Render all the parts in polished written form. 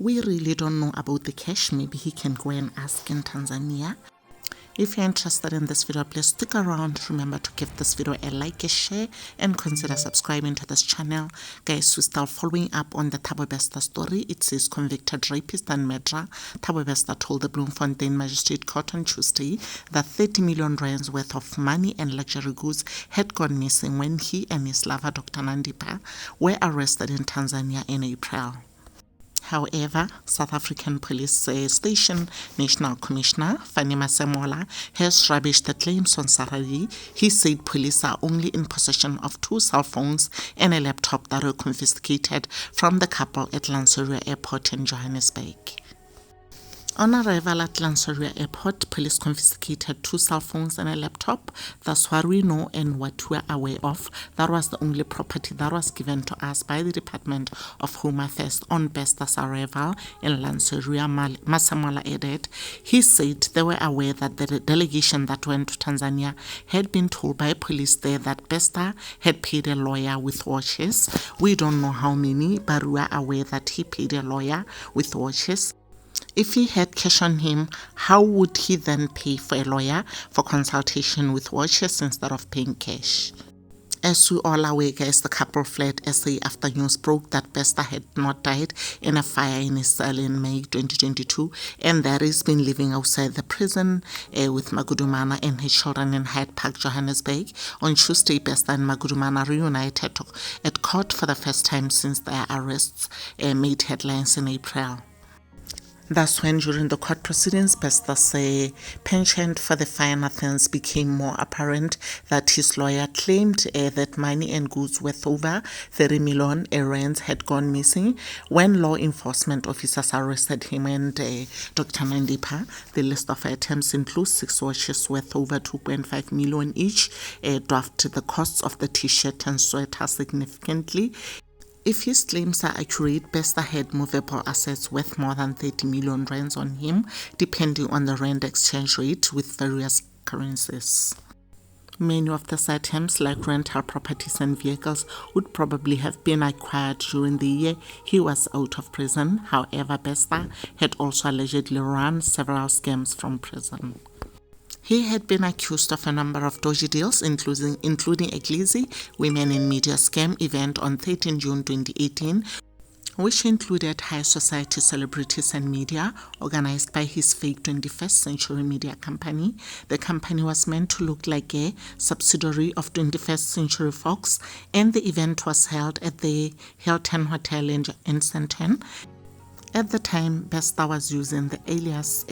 We really don't know about the cash. Maybe he can go and ask in Tanzania. If you're interested in this video, please stick around. Remember to give this video a like, a share, and consider subscribing to this channel. Guys, we start following up on the Thabo'S story. It says convicted rapist and murderer Thabo'S told the Bloemfontein Magistrate Court on Tuesday that 30 million rands worth of money and luxury goods had gone missing when he and his lover, Dr. Nandipa, were arrested in Tanzania in April. However, South African Police Station National Commissioner Fanny Masemola has rubbished the claims on Saturday. He said police are only in possession of 2 cell phones and a laptop that were confiscated from the couple at Lanseria Airport in Johannesburg. On arrival at Lanseria Airport, police confiscated 2 cell phones and a laptop. That's what we know and what we're aware of. That was the only property that was given to us by the Department of Home Affairs on Besta's arrival in Lanseria, Masemola added. He said they were aware that the delegation that went to Tanzania had been told by police there that Besta had paid a lawyer with watches. We don't know how many, but we are aware that he paid a lawyer with watches. If he had cash on him, how would he then pay for a lawyer for consultation with watches instead of paying cash? As we all are aware, guys, the couple fled SA after news broke that Besta had not died in a fire in his cell in May 2022, and that he's been living outside the prison with Magudumana and his children in Hyde Park, Johannesburg. On Tuesday, Besta and Magudumana reunited at court for the first time since their arrests made headlines in April. That's when, during the court proceedings, Besta's penchant for the finer things became more apparent. That his lawyer claimed that money and goods worth over 30 million rands had gone missing when law enforcement officers arrested him and Dr. Nandipa. The list of items includes 6 watches worth over 2.5 million each, dwarfed the costs of the t-shirt and sweater significantly. If his claims are accurate, Besta had movable assets worth more than 30 million rands on him, depending on the rand exchange rate with various currencies. Many of these items, like rental properties and vehicles, would probably have been acquired during the year he was out of prison. However, Besta had also allegedly run several scams from prison. He had been accused of a number of dodgy deals, including a Glizzy Women in Media scam event on 13 June 2018, which included high society celebrities and media, organized by his fake 21st Century Media company. The company was meant to look like a subsidiary of 21st Century Fox, and the event was held at the Hilton Hotel in Sandton. At the time, Besta was using the alias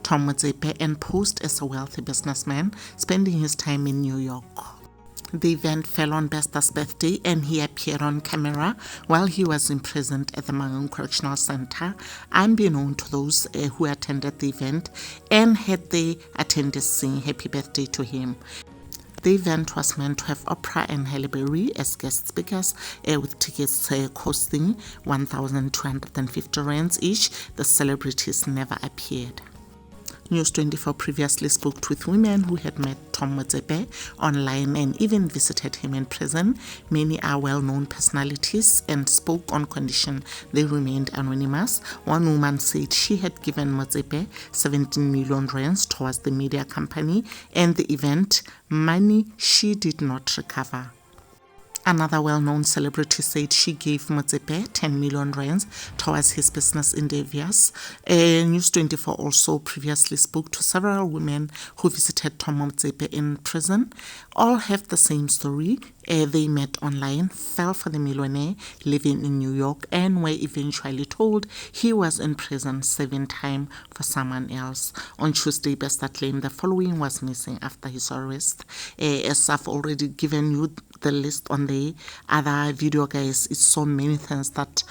Tom Motsepe and posed as a wealthy businessman, spending his time in New York. The event fell on Besta's birthday and he appeared on camera while he was imprisoned at the Mangaung Correctional Center, unbeknown to those who attended the event, and had the attendees sing happy birthday to him. The event was meant to have Oprah and Halle Berry as guest speakers, with tickets costing 1,250 rands each. The celebrities never appeared. News 24 previously spoke with women who had met Tom Motsepe online and even visited him in prison. Many are well-known personalities and spoke on condition they remained anonymous. One woman said she had given Motsepe 17 million rands towards the media company and the event, money she did not recover. Another well-known celebrity said she gave Motsepe 10 million rands towards his business endeavors. News 24 also previously spoke to several women who visited Tom Motsepe in prison. All have the same story. They met online, fell for the millionaire living in New York, and were eventually told he was in prison serving time for someone else. On Tuesday, Besta claimed the following was missing after his arrest. As I've already given you the list on the other video, guys, it's so many things that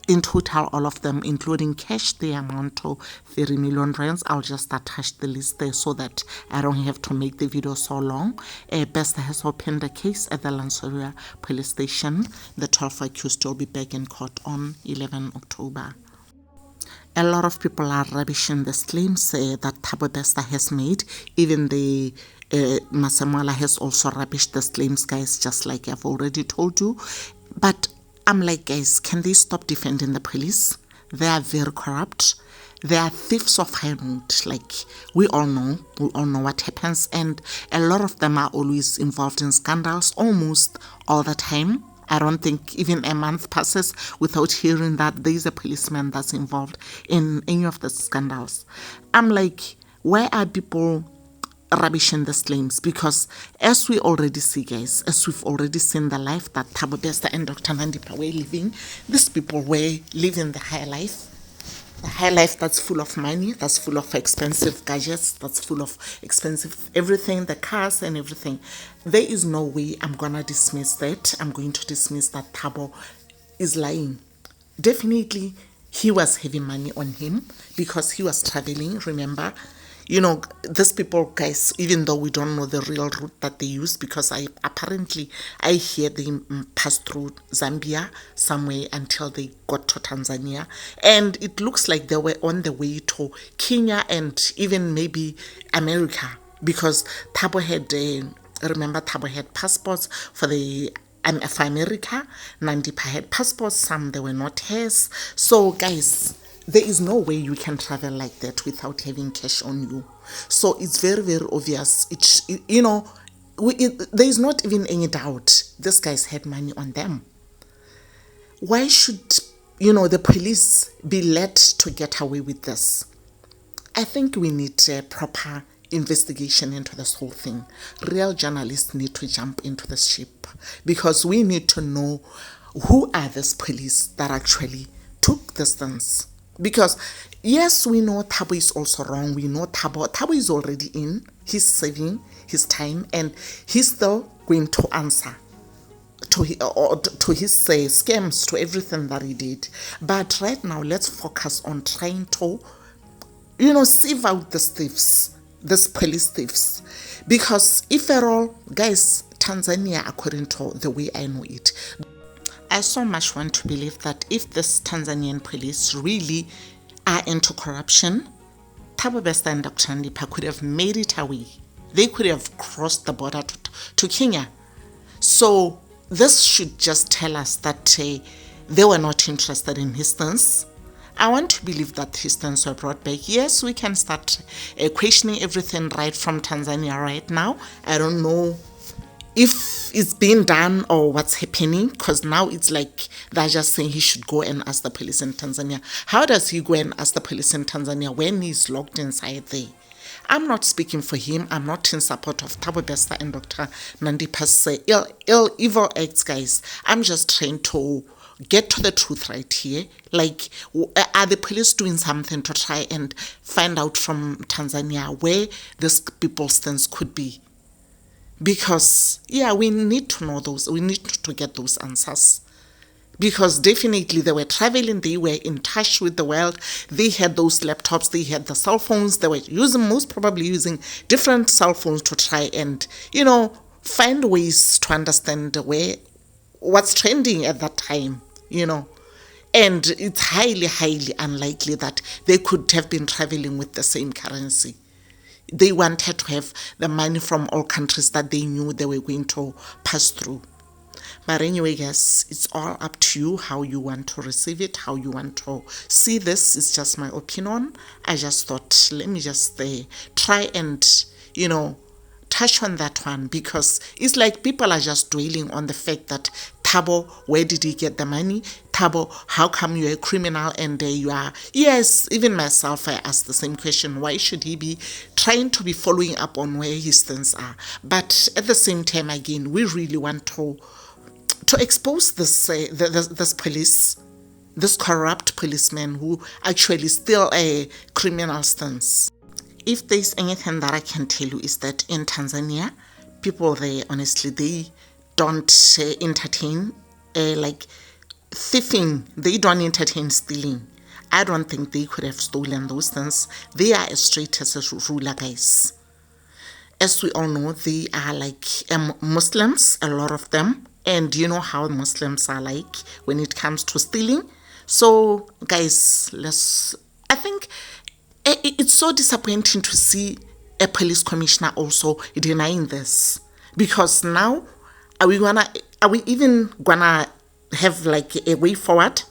in total, all of them, including cash, they amount to 30 million rands. I'll just attach the list there so that I don't have to make the video so long. Besta has opened a case at the Lanseria police station. The 12 accused will be back in court on 11 October. A lot of people are rubbishing the claims that Thabo'S has made. Even the Masemola has also rubbished the claims, guys, just like I've already told you. But I'm like, guys, can they stop defending the police? They are very corrupt. They are thieves of high note. Like, we all know what happens. And a lot of them are always involved in scandals almost all the time. I don't think even a month passes without hearing that there is a policeman that's involved in any of the scandals. I'm like, why are people rubbishing these claims? Because as we already see, guys, as we've already seen the life that Thabo'S and Dr. Nandipha were living, these people were living the high life. A high life that's full of money, that's full of expensive gadgets, that's full of expensive everything, the cars and everything. There is no way I'm gonna dismiss that. I'm going to dismiss that Thabo is lying. Definitely, he was having money on him because he was traveling, remember? You know, these people, guys, even though we don't know the real route that they use, because I hear they passed through Zambia somewhere until they got to Tanzania, and it looks like they were on the way to Kenya and even maybe America, because Thabo had passports for America. Nandipha had passports, some they were not his. So guys, there is no way you can travel like that without having cash on you. So it's very, very obvious. There is not even any doubt these guys had money on them. Why should, the police be let to get away with this? I think we need a proper investigation into this whole thing. Real journalists need to jump into the ship because we need to know who are these police that actually took this things. Because, yes, we know Thabo is also wrong. We know Thabo is already in. He's saving his time and he's still going to answer to his scams, to everything that he did. But right now, let's focus on trying to, sieve out these thieves, these police thieves. Because if at all, guys, Tanzania, according to the way I know it, I so much want to believe that if this Tanzanian police really are into corruption, Thabo'S and Dr. Nandipha could have made it away. They could have crossed the border to Kenya. So this should just tell us that they were not interested in his things. I want to believe that his things were brought back. Yes, we can start questioning everything right from Tanzania right now. I don't know if it's being done or what's happening, because now it's like they're just saying he should go and ask the police in Tanzania. How does he go and ask the police in Tanzania when he's locked inside there? I'm not speaking for him. I'm not in support of Thabo'S and Dr. Nandipha's evil acts, guys. I'm just trying to get to the truth right here. Like, are the police doing something to try and find out from Tanzania where these people's things could be? Because, yeah, we need to know those. We need to get those answers. Because definitely they were traveling, they were in touch with the world, they had those laptops, they had the cell phones, they were most probably using different cell phones to try and, find ways to understand what's trending at that time, And it's highly, highly unlikely that they could have been traveling with the same currency. They wanted to have the money from all countries that they knew they were going to pass through. But anyway, guys, it's all up to you how you want to receive it, how you want to see this. It's just my opinion. I just thought, let me just try and, touch on that one, because it's like people are just dwelling on the fact that Thabo, where did he get the money? Thabo, how come you're a criminal and you are? Yes, even myself, I asked the same question. Why should he be trying to be following up on where his things are? But at the same time, again, we really want to expose this police, this corrupt policeman who actually still a criminal stance. If there's anything that I can tell you is that in Tanzania, people there, honestly, they don't entertain like thieving. They don't entertain stealing. I don't think they could have stolen those things. They are as straight as a ruler, guys. As we all know, they are like Muslims, a lot of them. And you know how Muslims are like when it comes to stealing. So, guys, I think it's so disappointing to see a police commissioner also denying this. Because now, are we even gonna have like a way forward?